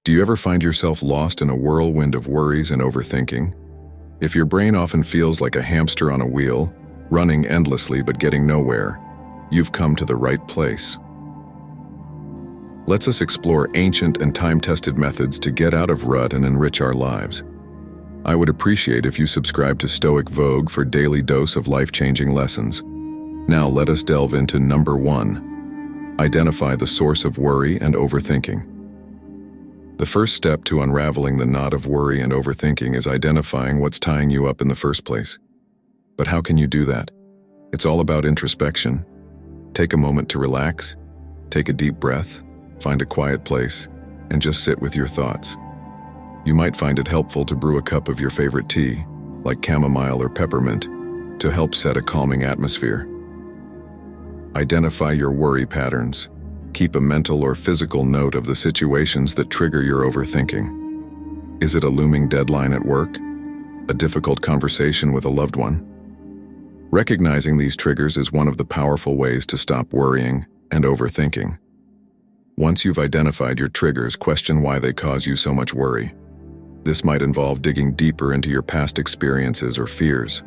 Do you ever find yourself lost in a whirlwind of worries and overthinking? If your brain often feels like a hamster on a wheel, running endlessly but getting nowhere, you've come to the right place. Let's explore ancient and time-tested methods to get out of rut and enrich our lives. I would appreciate if you subscribe to Stoic Vogue for daily dose of life-changing lessons. Now let us delve into number 1. Identify the source of worry and overthinking. The first step to unraveling the knot of worry and overthinking is identifying what's tying you up in the first place. But how can you do that? It's all about introspection. Take a moment to relax, take a deep breath, find a quiet place, and just sit with your thoughts. You might find it helpful to brew a cup of your favorite tea, like chamomile or peppermint, to help set a calming atmosphere. Identify your worry patterns. Keep a mental or physical note of the situations that trigger your overthinking. Is it a looming deadline at work? A difficult conversation with a loved one? Recognizing these triggers is one of the powerful ways to stop worrying and overthinking. Once you've identified your triggers, question why they cause you so much worry. This might involve digging deeper into your past experiences or fears.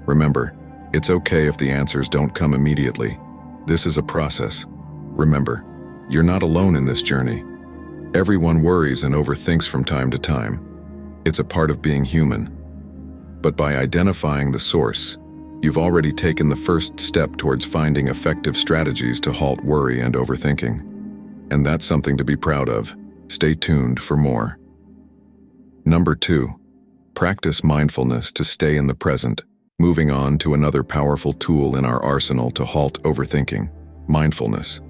Remember, it's okay if the answers don't come immediately. This is a process. Remember, you're not alone in this journey. Everyone worries and overthinks from time to time. It's a part of being human. But by identifying the source, you've already taken the first step towards finding effective strategies to halt worry and overthinking. And that's something to be proud of. Stay tuned for more. Number 2. Practice mindfulness to stay in the present. Moving on to another powerful tool in our arsenal to halt overthinking: mindfulness.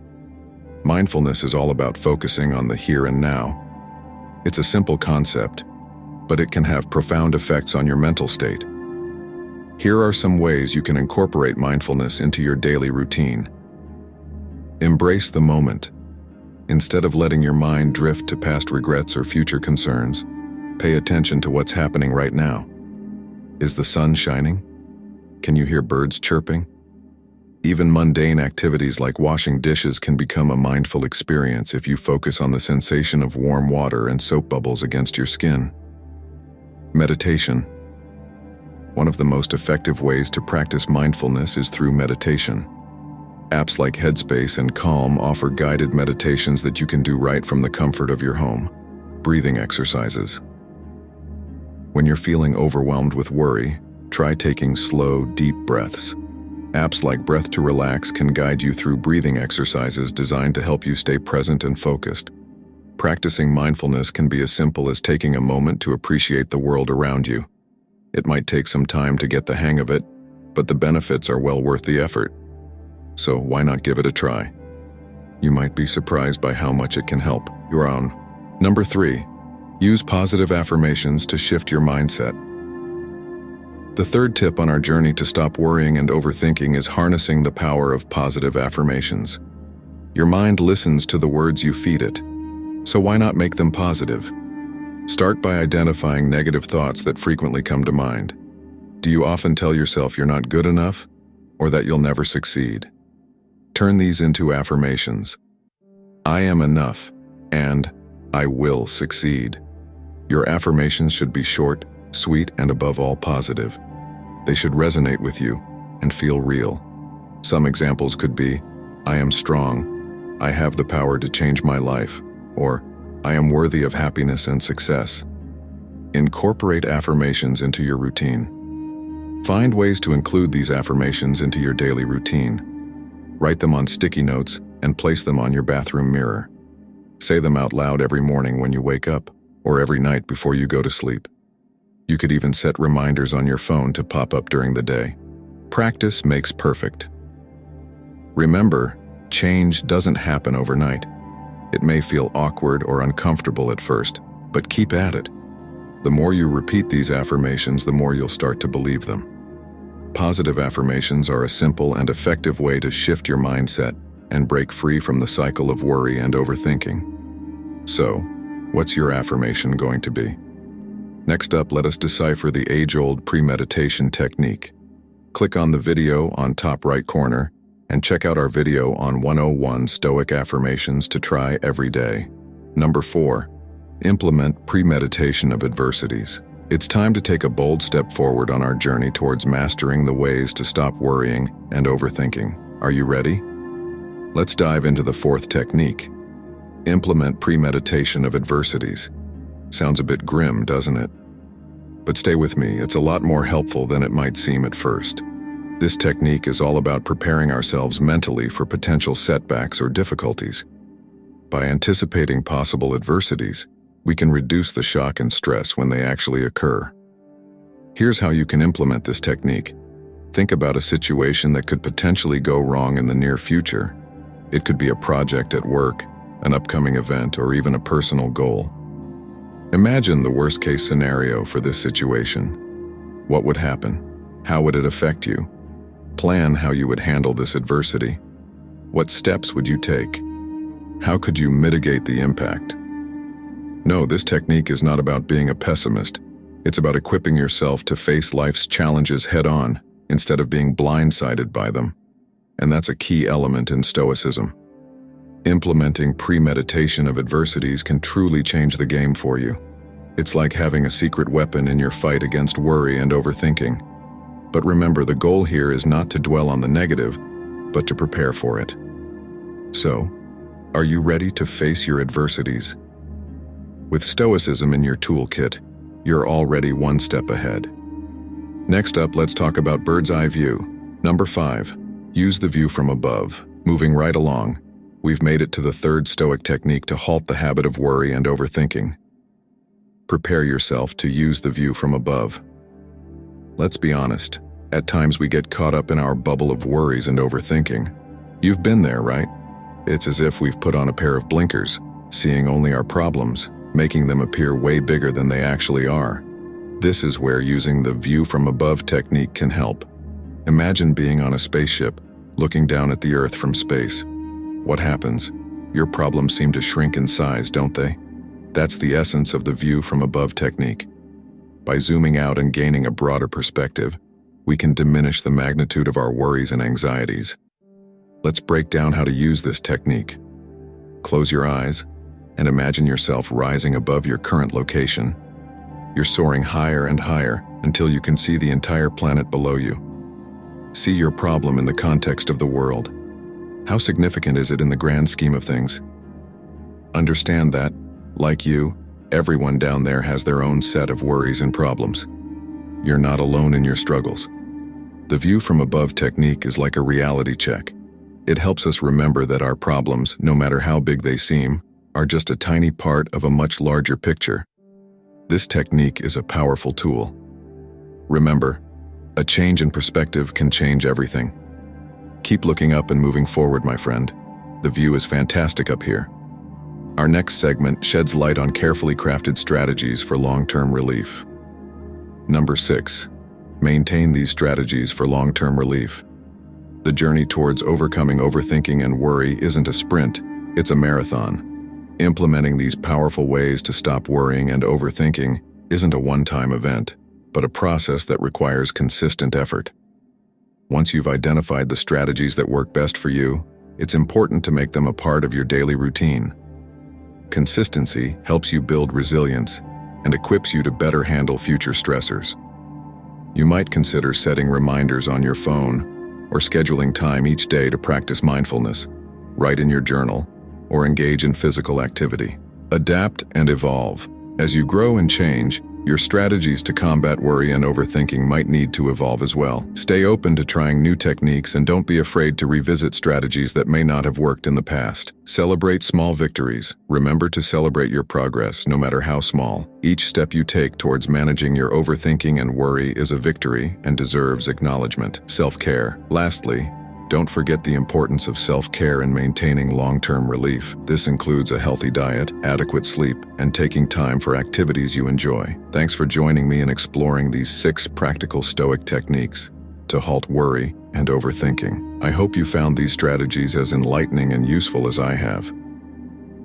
Mindfulness is all about focusing on the here and now. It's a simple concept, but it can have profound effects on your mental state. Here are some ways you can incorporate mindfulness into your daily routine. Embrace the moment. Instead of letting your mind drift to past regrets or future concerns, pay attention to what's happening right now. Is the sun shining? Can you hear birds chirping? Even mundane activities like washing dishes can become a mindful experience if you focus on the sensation of warm water and soap bubbles against your skin. Meditation. One of the most effective ways to practice mindfulness is through meditation. Apps like Headspace and Calm offer guided meditations that you can do right from the comfort of your home. Breathing exercises. When you're feeling overwhelmed with worry, try taking slow, deep breaths. Apps like Breath to Relax can guide you through breathing exercises designed to help you stay present and focused. Practicing mindfulness can be as simple as taking a moment to appreciate the world around you. It might take some time to get the hang of it, but the benefits are well worth the effort. So why not give it a try? You might be surprised by how much it can help your own. Number 3. Use positive affirmations to shift your mindset. The third tip on our journey to stop worrying and overthinking is harnessing the power of positive affirmations. Your mind listens to the words you feed it, so why not make them positive? Start by identifying negative thoughts that frequently come to mind. Do you often tell yourself you're not good enough, or that you'll never succeed? Turn these into affirmations. I am enough, and I will succeed. Your affirmations should be short, sweet, and above all positive. They should resonate with you and feel real. Some examples could be, I am strong, I have the power to change my life, or I am worthy of happiness and success. Incorporate affirmations into your routine. Find ways to include these affirmations into your daily routine. Write them on sticky notes and place them on your bathroom mirror. Say them out loud every morning when you wake up, or every night before you go to sleep. You could even set reminders on your phone to pop up during the day. Practice makes perfect. Remember, change doesn't happen overnight. It may feel awkward or uncomfortable at first, but keep at it. The more you repeat these affirmations, the more you'll start to believe them. Positive affirmations are a simple and effective way to shift your mindset and break free from the cycle of worry and overthinking. So, what's your affirmation going to be? Next up, let us decipher the age-old premeditation technique. Click on the video on top right corner and check out our video on 101 Stoic affirmations to try every day. Number 4. Implement premeditation of adversities. It's time to take a bold step forward on our journey towards mastering the ways to stop worrying and overthinking. Are you ready? Let's dive into the fourth technique. Implement premeditation of adversities. Sounds a bit grim, doesn't it? But stay with me, it's a lot more helpful than it might seem at first. This technique is all about preparing ourselves mentally for potential setbacks or difficulties. By anticipating possible adversities, we can reduce the shock and stress when they actually occur. Here's how you can implement this technique. Think about a situation that could potentially go wrong in the near future. It could be a project at work, an upcoming event, or even a personal goal. Imagine the worst-case scenario for this situation. What would happen? How would it affect you? Plan how you would handle this adversity. What steps would you take? How could you mitigate the impact? No, this technique is not about being a pessimist. It's about equipping yourself to face life's challenges head-on instead of being blindsided by them. And that's a key element in Stoicism. Implementing premeditation of adversities can truly change the game for you. It's like having a secret weapon in your fight against worry and overthinking. But remember, the goal here is not to dwell on the negative, but to prepare for it. So, are you ready to face your adversities? With Stoicism in your toolkit, you're already one step ahead. Next up, let's talk about bird's eye view. Number 5, use the view from above. Moving right along, we've made it to the third Stoic technique to halt the habit of worry and overthinking. Prepare yourself to use the view from above. Let's be honest, at times we get caught up in our bubble of worries and overthinking. You've been there, right? It's as if we've put on a pair of blinkers, seeing only our problems, making them appear way bigger than they actually are. This is where using the view from above technique can help. Imagine being on a spaceship, looking down at the Earth from space. What happens? Your problems seem to shrink in size, don't they? That's the essence of the view from above technique. By zooming out and gaining a broader perspective, we can diminish the magnitude of our worries and anxieties. Let's break down how to use this technique. Close your eyes and imagine yourself rising above your current location. You're soaring higher and higher until you can see the entire planet below you. See your problem in the context of the world. How significant is it in the grand scheme of things? Understand that, like you, everyone down there has their own set of worries and problems. You're not alone in your struggles. The view from above technique is like a reality check. It helps us remember that our problems, no matter how big they seem, are just a tiny part of a much larger picture. This technique is a powerful tool. Remember, a change in perspective can change everything. Keep looking up and moving forward, my friend. The view is fantastic up here. Our next segment sheds light on carefully crafted strategies for long-term relief. Number 6, maintain these strategies for long-term relief. The journey towards overcoming overthinking and worry isn't a sprint, it's a marathon. Implementing these powerful ways to stop worrying and overthinking isn't a one-time event, but a process that requires consistent effort. Once you've identified the strategies that work best for you, it's important to make them a part of your daily routine. Consistency helps you build resilience and equips you to better handle future stressors. You might consider setting reminders on your phone or scheduling time each day to practice mindfulness, write in your journal, or engage in physical activity. Adapt and evolve. As you grow and change, your strategies to combat worry and overthinking might need to evolve as well. Stay open to trying new techniques and don't be afraid to revisit strategies that may not have worked in the past. Celebrate small victories. Remember to celebrate your progress, no matter how small. Each step you take towards managing your overthinking and worry is a victory and deserves acknowledgement. Self-care. Lastly, don't forget the importance of self-care in maintaining long-term relief. This includes a healthy diet, adequate sleep, and taking time for activities you enjoy. Thanks for joining me in exploring these 6 practical Stoic techniques to halt worry and overthinking. I hope you found these strategies as enlightening and useful as I have.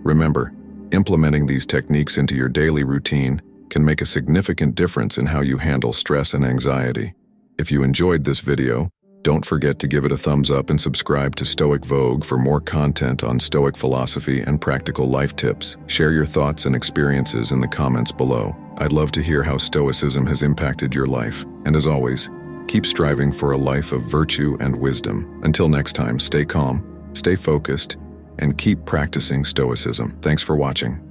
Remember, implementing these techniques into your daily routine can make a significant difference in how you handle stress and anxiety. If you enjoyed this video, Don't forget to give it a thumbs up and subscribe to Stoic Vogue for more content on Stoic philosophy and practical life tips. Share your thoughts and experiences in the comments below. I'd love to hear how Stoicism has impacted your life. And as always, keep striving for a life of virtue and wisdom. Until next time, stay calm, stay focused, and keep practicing Stoicism. Thanks for watching.